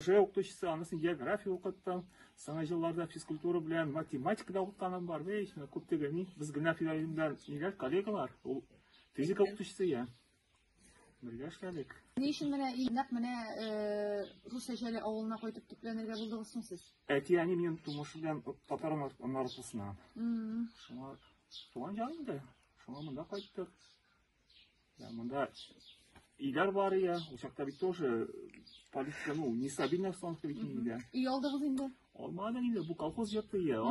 Уже укытучысы анысын география укыттым, соңгы жылларда физкультура белән математикада укытканым бар. Күптән без генә филиалында ниләр коллегалар, ул физика укытучысы я. Бергә эшләдек. Ни өчен менә нәкъ менә Рус әҗәле авылына кайтып төпләнергә булдыгыз соң сез? Әти әни минем тумыш белән татар нарасысына. Шуңа туган җаным да. Шуңа монда кайттык. Я монда Игорь бар я, учакта бит тоже политика, нестабильная обстановка бит инде. Үй алдыгыз инде? Алмады инде, бу колхоз җырты я.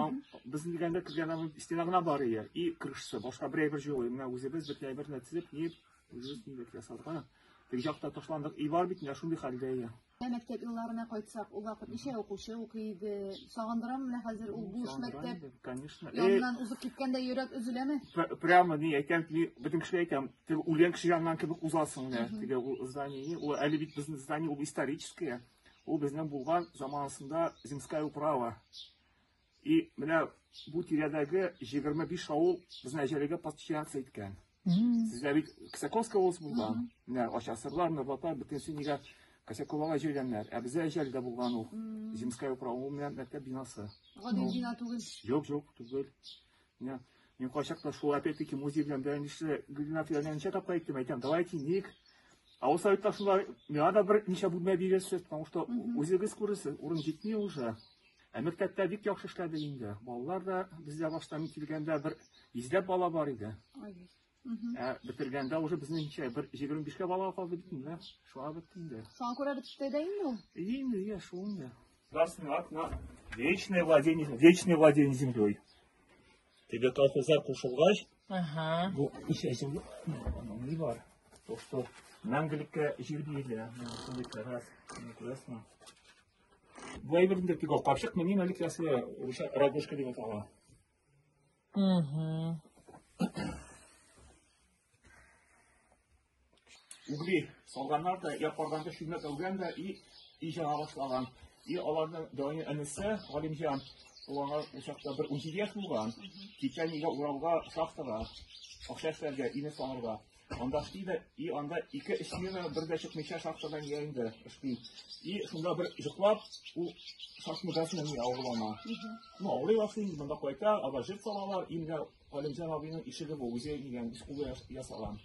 Безнең дигәндә кергән стена гына бар я. И крышасы, башка бер әйбер җыйлый. Менә үзебез бер әйбер нәтиҗәп, үзебез нидә ясадык. Теге якта ташландык, и бар бит, шундый хәлдә я. Мәктәп елларына кайтсак, ул вакыт ничә укучы укый иде? Сагындырам менә хәзер ул буш мәктәп. Конечно. Яннан узып киткәндә йөрәк үзеләме? Прямо ни әйтәм, бөтен кеше әйтәм, теге үлгән кеше яннан кебек узасың менә. Теге здание, ул әле бит безнең здание, ул историческое. Ул безнең булган заманында земская управа. И менә бу тирәдәге 25 авыл безнең әҗәлегә подчиняться иткән. Сездә бит Косяковская авылы булган. Менә Ачасырлар, Нурлатар, бөтенсе нигә Косяковага җәйләннәр. Ә бездә әҗәлдә булган ул земская управа, ул менә мәктәп бинасы. Гади бина түгел. Юк, түгел. Мен кайчакта шул опять-таки музей белән бәйле Гөлнар Фиолетовна тапка әйтәм, давайте ник. А ул советлашулар, миңа да бер ничә бүлмә бирәсез, потому что үзегез күрәсез, урын җитми уже. Ә мәктәптә бик яхшы эшләде инде. Балалар да бездә баштан килгәндә бер 100 бала бар иде. Бетергәндә уже безнеңчә бер 25 бала калды бит инде. Шуңа бетте инде. Шуңа күрә бетте дә инде ул. Инде, шул инде. Государственный акт на вечное владение землей. Теге колхозлар кушылгач, бу ишә җил ни бар. То, что мәңгелеккә җир бирелә, раз, күрәсезме? Бу әйбердә теге капчык менә әле киләсе, уша рогожка дип атала. Угли салганнар да, япарганда шүмәк алган да, и җана башлаган. И аларның даими әнисе, Галимҗан, уларга учакта бер 17 яшь булган. Кичәнигә Уралга шахтага, акча эшләргә, ине санарга. Анда эшлиде, и анда 2 эшчене бер дә чыкмыйча шахтадан йөрде, эшли. И шунда бер җыклап, ул шахтасын ни авылына. Авылы башлый, монда кайта, ага җыр салалар, инде Галимҗан абыйның ишеге бу, үзе дигән, ул ясаган.